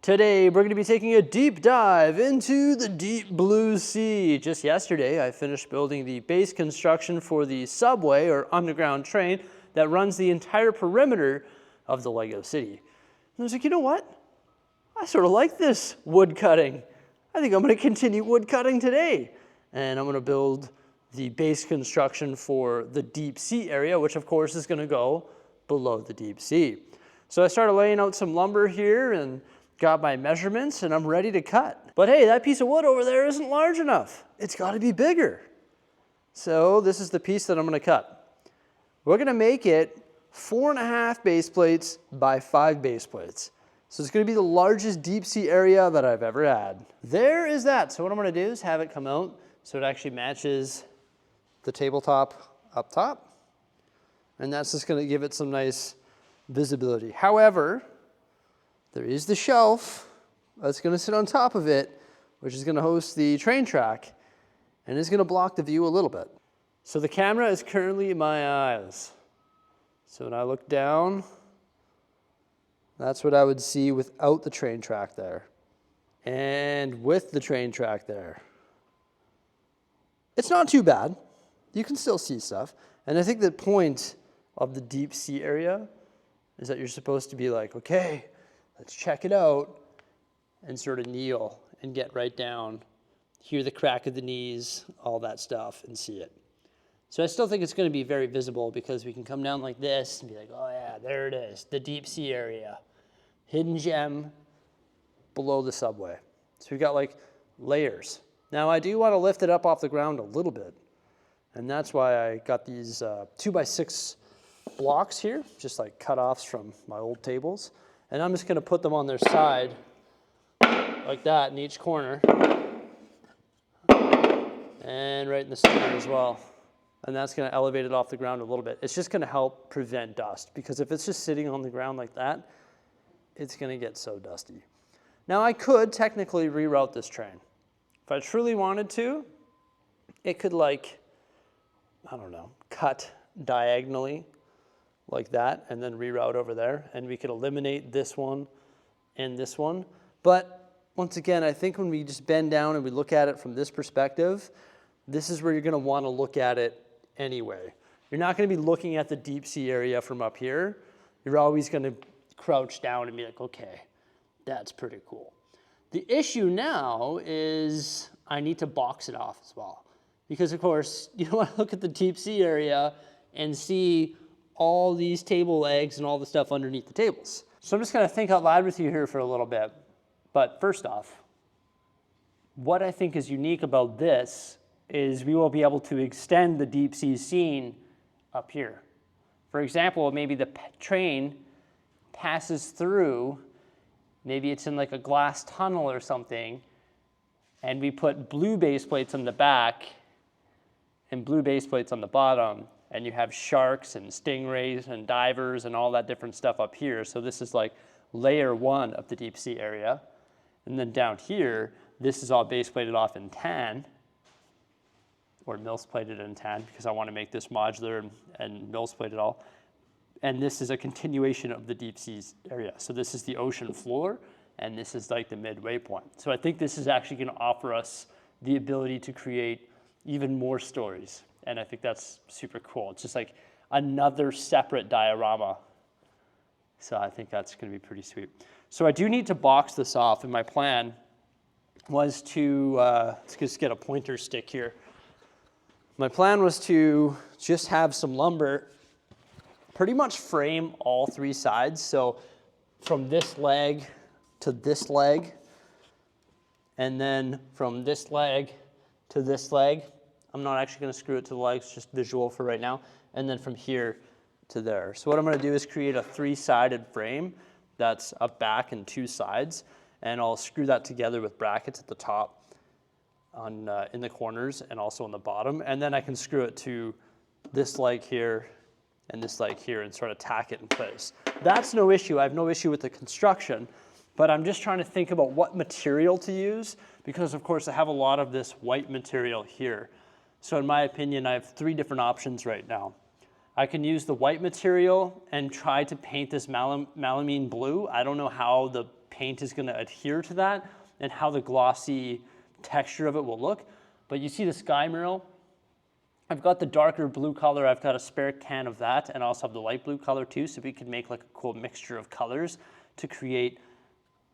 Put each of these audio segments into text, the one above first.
Today, we're going to be taking a deep dive into the deep blue sea. Just yesterday, I finished building the base construction for the subway or underground train that runs the entire perimeter of the Lego city. And I was like, you know what? I sort of like this wood cutting. I think I'm going to continue wood cutting today. And I'm going to build the base construction for the deep sea area, which of course is going to go below the deep sea. So I started laying out some lumber here and got my measurements, and I'm ready to cut. But hey, that piece of wood over there isn't large enough. It's got to be bigger. So this is the piece that I'm going to cut. We're going to make it 4.5 base plates by 5 base plates. So it's going to be the largest deep sea area that I've ever had. There is that. So what I'm going to do is have it come out so it actually matches the tabletop up top. And that's just going to give it some nice visibility. However, there is the shelf that's going to sit on top of it, which is going to host the train track, and it's going to block the view a little bit. So the camera is currently in my eyes. So when I look down, that's what I would see without the train track there. And with the train track there. It's not too bad. You can still see stuff. And I think the point of the deep sea area is that you're supposed to be like, okay, let's check it out, and sort of kneel and get right down, hear the crack of the knees, all that stuff, and see it. So I still think it's going to be very visible because we can come down like this and be like, oh yeah, there it is, the deep sea area. Hidden gem below the subway. So we've got like layers. Now I do want to lift it up off the ground a little bit, and that's why I got these 2x6 blocks here, just like cut-offs from my old tables. And I'm just going to put them on their side like that in each corner. And right in the center as well. And that's going to elevate it off the ground a little bit. It's just going to help prevent dust, because if it's just sitting on the ground like that, it's going to get so dusty. Now I could technically reroute this train. If I truly wanted to, it could like, I don't know, cut diagonally like that, and then reroute over there, and we could eliminate this one and this one. But once again, I think when we just bend down and we look at it from this perspective, this is where you're going to want to look at it anyway. You're not going to be looking at the deep sea area from up here. You're always going to crouch down and be like, okay, that's pretty cool. The issue now is I need to box it off as well, because of course you don't want to look at the deep sea area and see all these table legs and all the stuff underneath the tables. So I'm just going to think out loud with you here for a little bit. But first off, what I think is unique about this is we will be able to extend the deep sea scene up here. For example, maybe the train passes through, maybe it's in like a glass tunnel or something, and we put blue base plates on the back and blue base plates on the bottom, and you have sharks and stingrays and divers and all that different stuff up here. So this is like layer 1 of the deep sea area. And then down here, this is all base plated off in tan, or Mills plated in tan, because I want to make this modular and Mills plate it all. And this is a continuation of the deep seas area. So this is the ocean floor, and this is like the midway point. So I think this is actually going to offer us the ability to create even more stories. And I think that's super cool. It's just like another separate diorama. So I think that's going to be pretty sweet. So I do need to box this off, and my plan was to, let's just get a pointer stick here. My plan was to just have some lumber pretty much frame all 3 sides. So from this leg to this leg, and then from this leg to this leg. I'm not actually going to screw it to the legs, just visual for right now. And then from here to there. So what I'm going to do is create a 3-sided frame that's a back and 2 sides. And I'll screw that together with brackets at the top on, in the corners and also on the bottom. And then I can screw it to this leg here and this leg here and sort of tack it in place. That's no issue. I have no issue with the construction. But I'm just trying to think about what material to use, because of course I have a lot of this white material here. So in my opinion, I have 3 different options right now. I can use the white material and try to paint this melamine blue. I don't know how the paint paint is gonna adhere to that and how the glossy texture of it will look. But you see the sky mural? I've got the darker blue color, I've got a spare can of that, and I also have the light blue color too, so we could make like a cool mixture of colors to create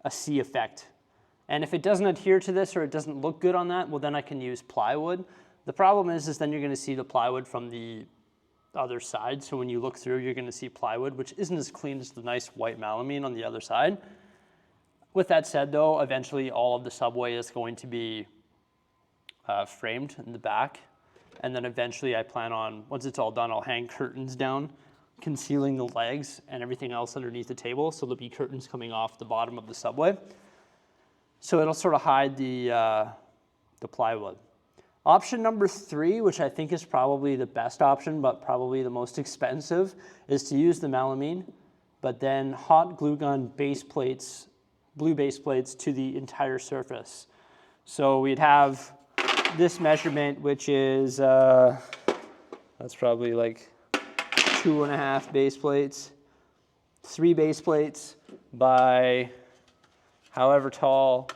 a sea effect. And if it doesn't adhere to this or it doesn't look good on that, well then I can use plywood. The problem is then you're gonna see the plywood from the other side. So when you look through, you're gonna see plywood, which isn't as clean as the nice white melamine on the other side. With that said though, eventually all of the subway is going to be framed in the back. And then eventually I plan on, once it's all done, I'll hang curtains down, concealing the legs and everything else underneath the table. So there'll be curtains coming off the bottom of the subway. So it'll sort of hide the plywood. Option number 3, which I think is probably the best option, but probably the most expensive, is to use the melamine, but then hot glue gun base plates, blue base plates to the entire surface. So we'd have this measurement, which is, that's probably like 2.5 base plates, 3 base plates by however tall,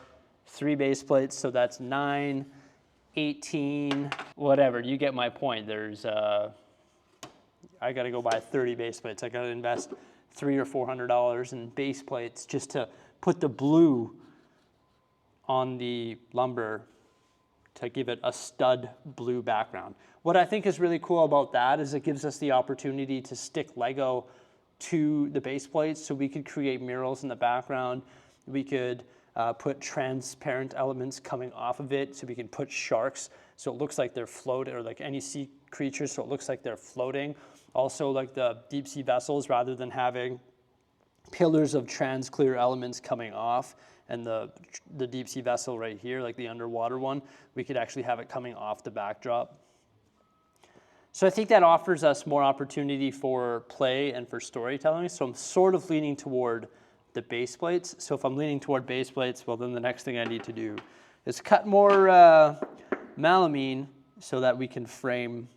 3 base plates, so that's 9, 18, whatever, you get my point. There's, I gotta go buy 30 base plates. I gotta invest $300 or $400 in base plates just to put the blue on the lumber to give it a stud blue background. What I think is really cool about that is it gives us the opportunity to stick Lego to the base plates, so we could create murals in the background. We could put transparent elements coming off of it, so we can put sharks so it looks like they're floating, or like any sea creatures so it looks like they're floating. Also like the deep sea vessels, rather than having pillars of trans clear elements coming off and the deep sea vessel right here, like the underwater one, we could actually have it coming off the backdrop. So I think that offers us more opportunity for play and for storytelling. So I'm sort of leaning toward the base plates. So if I'm leaning toward base plates, well then the next thing I need to do is cut more melamine so that we can frame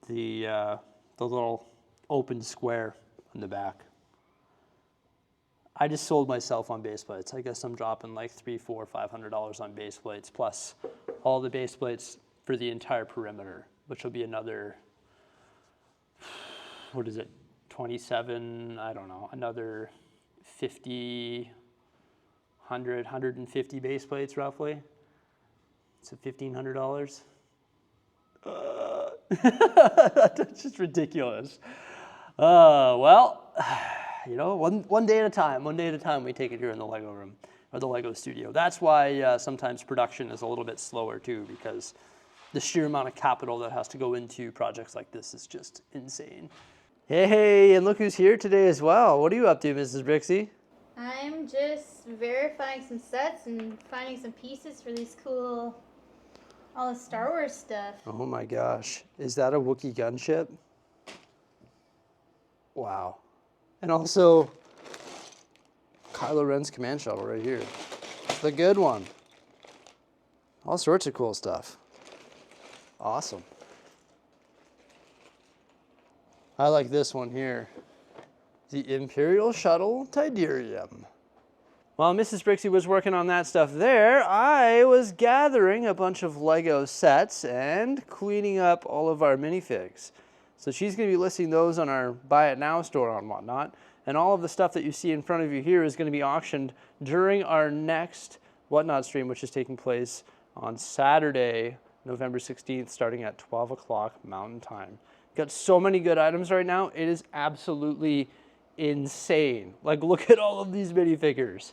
the little open square on the back. I just sold myself on base plates. I guess I'm dropping like $300, $400, $500 on base plates, plus all the base plates for the entire perimeter, which will be another, what is it, 27, I don't know, another 50, 100, 150 base plates roughly. So $1,500. That's just ridiculous. Well, you know, one day at a time. One day at a time we take it here in the Lego room, or the Lego studio. That's why sometimes production is a little bit slower too, because the sheer amount of capital that has to go into projects like this is just insane. Hey, and look who's here today as well. What are you up to, Mrs. Bricksie? I'm just verifying some sets and finding some pieces for these cool, all the Star Wars stuff. Oh my gosh. Is that a Wookiee gunship? Wow. And also, Kylo Ren's command shuttle right here. The good one. All sorts of cool stuff. Awesome. I like this one here. The Imperial Shuttle Tidarium. While Mrs. Bricksie was working on that stuff there, I was gathering a bunch of Lego sets and cleaning up all of our minifigs. So she's going to be listing those on our Buy It Now store and whatnot. And all of the stuff that you see in front of you here is going to be auctioned during our next Whatnot stream, which is taking place on Saturday, November 16th, starting at 12 o'clock Mountain Time. Got so many good items right now. It is absolutely insane. Like, look at all of these minifigures.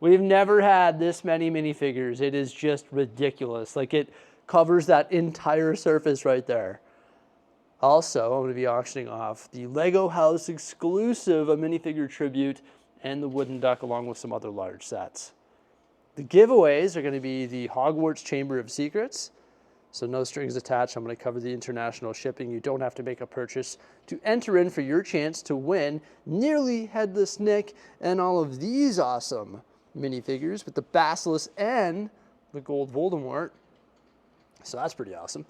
We've never had this many minifigures. It is just ridiculous. Like, it covers that entire surface right there. Also, I'm going to be auctioning off the Lego House exclusive, a minifigure tribute, and the wooden duck, along with some other large sets. The giveaways are going to be the Hogwarts Chamber of Secrets. So no strings attached. I'm going to cover the international shipping. You don't have to make a purchase to enter in for your chance to win Nearly Headless Nick and all of these awesome minifigures with the Basilisk and the Gold Voldemort. So that's pretty awesome.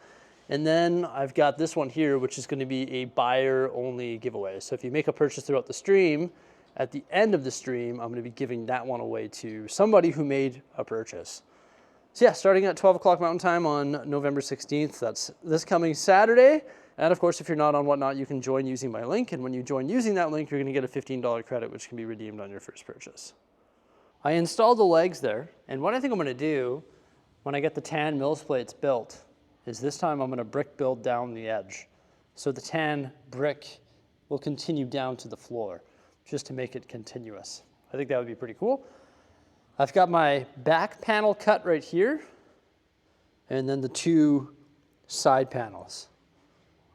And then I've got this one here, which is going to be a buyer-only giveaway. So if you make a purchase throughout the stream, at the end of the stream, I'm going to be giving that one away to somebody who made a purchase. So yeah, starting at 12 o'clock Mountain Time on November 16th, that's this coming Saturday. And of course, if you're not on Whatnot, you can join using my link. And when you join using that link, you're going to get a $15 credit, which can be redeemed on your first purchase. I installed the legs there. And what I think I'm going to do when I get the tan mills plates built is this time I'm going to brick build down the edge. So the tan brick will continue down to the floor just to make it continuous. I think that would be pretty cool. I've got my back panel cut right here and then the two side panels.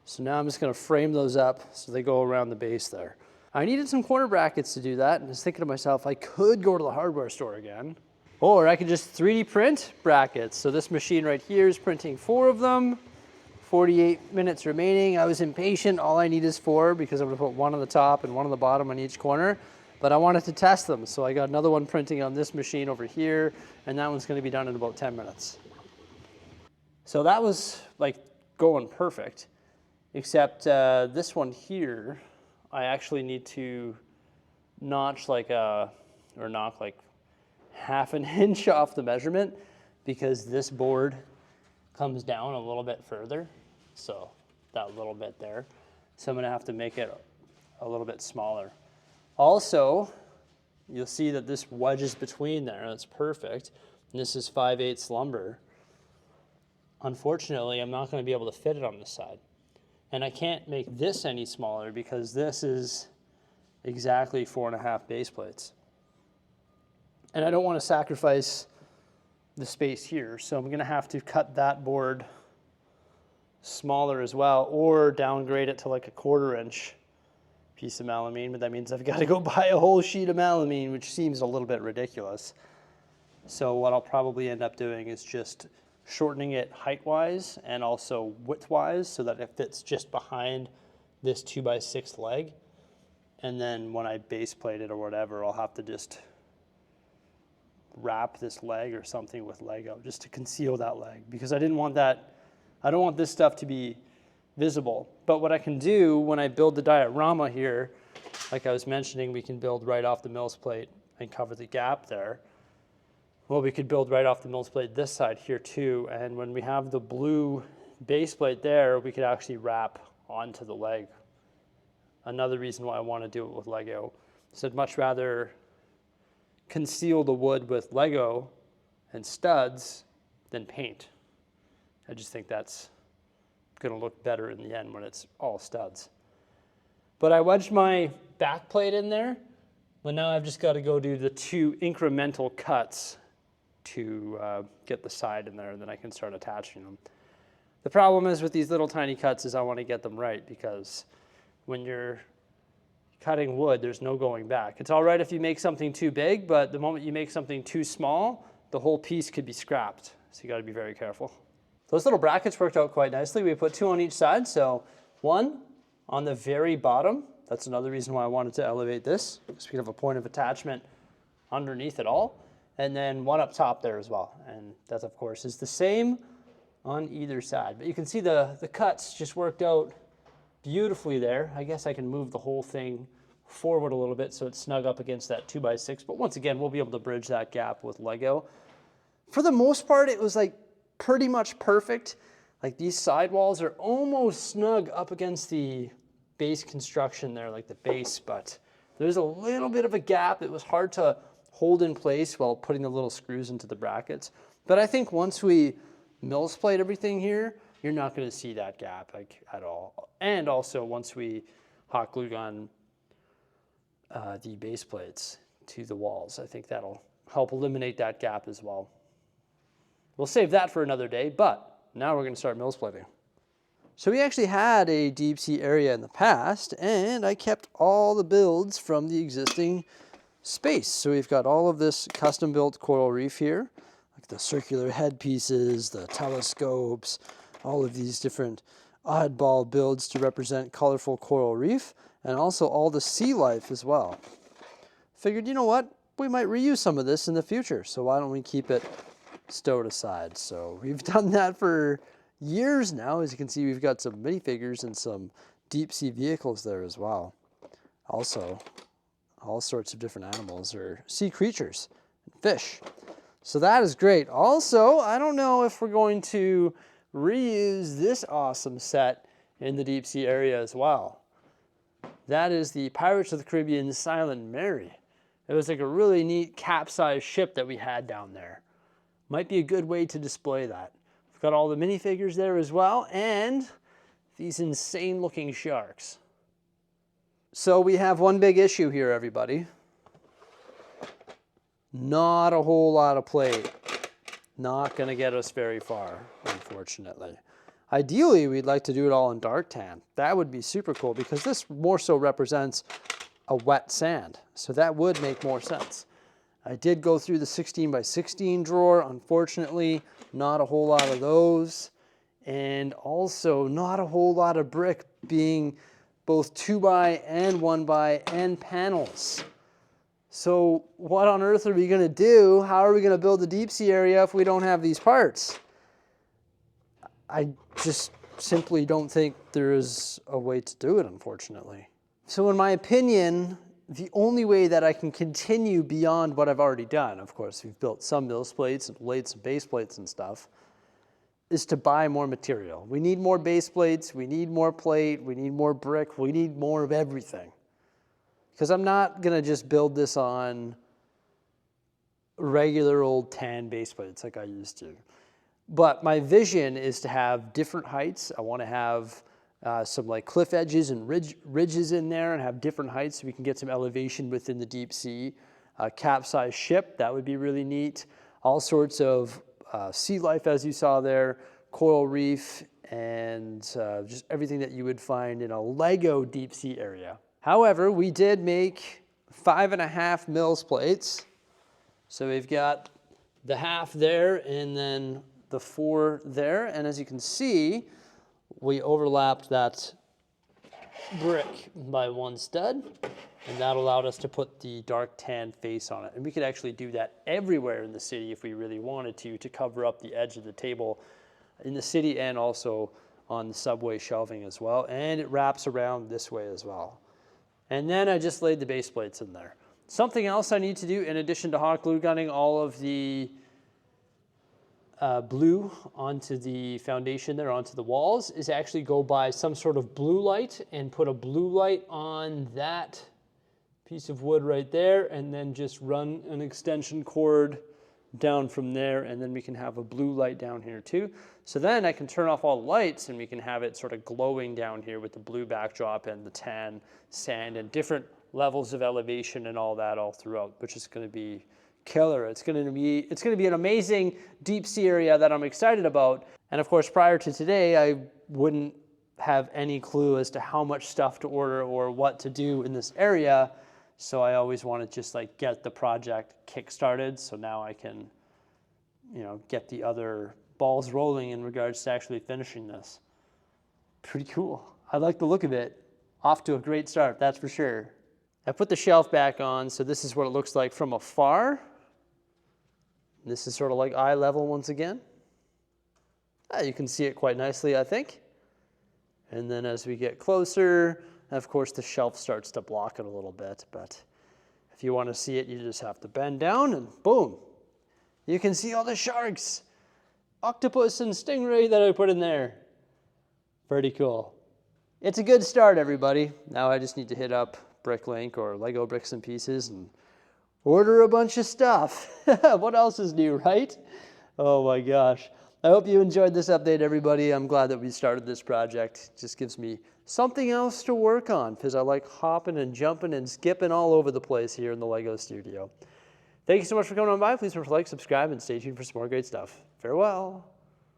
So now I'm just going to frame those up so they go around the base there. I needed some corner brackets to do that, and I was thinking to myself, I could go to the hardware store again, or I could just 3D print brackets. So this machine right here is printing 4 of them, 48 minutes remaining. I was impatient, all I need is 4 because I'm going to put one on the top and one on the bottom on each corner, but I wanted to test them. So I got another one printing on this machine over here, and that one's going to be done in about 10 minutes. So that was like going perfect. Except this one here, I actually need to knock like half an inch off the measurement because this board comes down a little bit further. So that little bit there. So I'm gonna have to make it a little bit smaller. Also, you'll see that this wedges between there. That's perfect. And this is 5/8 lumber. Unfortunately, I'm not gonna be able to fit it on this side. And I can't make this any smaller because this is exactly 4.5 base plates. And I don't want to sacrifice the space here, so I'm going to have to cut that board smaller as well, or downgrade it to like a 1/4 inch piece of melamine, but that means I've got to go buy a whole sheet of melamine, which seems a little bit ridiculous. So what I'll probably end up doing is just shortening it height-wise and also width-wise so that it fits just behind this 2x6 leg. And then when I base plate it or whatever, I'll have to just wrap this leg or something with Lego just to conceal that leg because I don't want this stuff to be visible. But what I can do when I build the diorama here, like I was mentioning, we can build right off the mills plate and cover the gap there. Well, we could build right off the mills plate this side here too, and when we have the blue base plate there, we could actually wrap onto the leg. Another reason why I want to do it with Lego is I'd much rather conceal the wood with Lego and studs than paint. I just think that's going to look better in the end when it's all studs. But I wedged my back plate in there, but now I've just got to go do the 2 incremental cuts to get the side in there, and then I can start attaching them. The problem is with these little tiny cuts is I want to get them right because when you're cutting wood, there's no going back. It's all right if you make something too big, but the moment you make something too small, the whole piece could be scrapped. So you got to be very careful. Those little brackets worked out quite nicely. We put 2 on each side. So 1 on the very bottom. That's another reason why I wanted to elevate this, because we have a point of attachment underneath it all. And then 1 up top there as well. And that, of course, is the same on either side. But you can see the cuts just worked out beautifully there. I guess I can move the whole thing forward a little bit so it's snug up against that 2x6. But once again, we'll be able to bridge that gap with Lego. For the most part, it was like pretty much perfect. Like these sidewalls are almost snug up against the base construction there, like the base, but there's a little bit of a gap. It was hard to hold in place while putting the little screws into the brackets. But I think once we mills plate everything here, you're not going to see that gap like at all. And also once we hot glue gun the base plates to the walls, I think that'll help eliminate that gap as well. We'll save that for another day, but now we're going to start mills plating. So we actually had a deep sea area in the past, and I kept all the builds from the existing space. So we've got all of this custom built coral reef here, like the circular head pieces, the telescopes, all of these different oddball builds to represent colorful coral reef, and also all the sea life as well. Figured, you know what, we might reuse some of this in the future, so why don't we keep it stowed aside? So we've done that for years now. As you can see, we've got some minifigures and some deep sea vehicles there as well. Also, all sorts of different animals or sea creatures, and fish. So that is great. Also, I don't know if we're going to reuse this awesome set in the deep sea area as well. That is the Pirates of the Caribbean Silent Mary. It was like a really neat capsized ship that we had down there. Might be a good way to display that. We've got all the minifigures there as well, and these insane looking sharks. So we have one big issue here, everybody. Not a whole lot of plate. Not gonna get us very far, unfortunately. Ideally, we'd like to do it all in dark tan. That would be super cool because this more so represents a wet sand. So that would make more sense. I did go through the 16 by 16 drawer. Unfortunately, not a whole lot of those. And also not a whole lot of brick, being both 2x and 1x and panels. So what on earth are we gonna do? How are we gonna build the deep sea area if we don't have these parts? I just simply don't think there is a way to do it, unfortunately. So in my opinion, the only way that I can continue beyond what I've already done, of course, we've built some mills plates and laid some base plates and stuff, is to buy more material. We need more base plates, we need more plate, we need more brick, we need more of everything. Because I'm not gonna just build this on regular old tan base plates like I used to. But my vision is to have different heights. I wanna have some like cliff edges and ridges in there and have different heights so we can get some elevation within the deep sea. Capsized ship, that would be really neat. All sorts of sea life, as you saw there, coral reef, and just everything that you would find in a Lego deep sea area. However, we did make 5.5 mils plates. So we've got the half there and then the 4 there. And as you can see, we overlapped that brick by 1 stud, and that allowed us to put the dark tan face on it. And we could actually do that everywhere in the city if we really wanted to cover up the edge of the table in the city and also on the subway shelving as well. And it wraps around this way as well. And then I just laid the base plates in there. Something else I need to do in addition to hot glue gunning all of the blue onto the foundation there, onto the walls, is actually go buy some sort of blue light and put a blue light on that piece of wood right there, and then just run an extension cord down from there, and then we can have a blue light down here too. So then I can turn off all the lights and we can have it sort of glowing down here with the blue backdrop and the tan sand and different levels of elevation and all that all throughout, which is going to be killer. It's going to be an amazing deep sea area that I'm excited about. And of course, prior to today, I wouldn't have any clue as to how much stuff to order or what to do in this area. So I always want to just like get the project kick-started. So now I can, get the other balls rolling in regards to actually finishing this. Pretty cool. I like the look of it. Off to a great start, that's for sure. I put the shelf back on, so this is what it looks like from afar. This is sort of like eye level once again. You can see it quite nicely, I think. And then as we get closer, of course, the shelf starts to block it a little bit, but if you want to see it, you just have to bend down and boom. You can see all the sharks, octopus and stingray that I put in there. Pretty cool. It's a good start, everybody. Now I just need to hit up Bricklink or Lego Bricks and Pieces and order a bunch of stuff. What else is new, right? Oh my gosh. I hope you enjoyed this update, everybody. I'm glad that we started this project. It just gives me something else to work on because I like hopping and jumping and skipping all over the place here in the Lego studio. Thank you so much for coming on by. Please remember to like, subscribe, and stay tuned for some more great stuff. Farewell.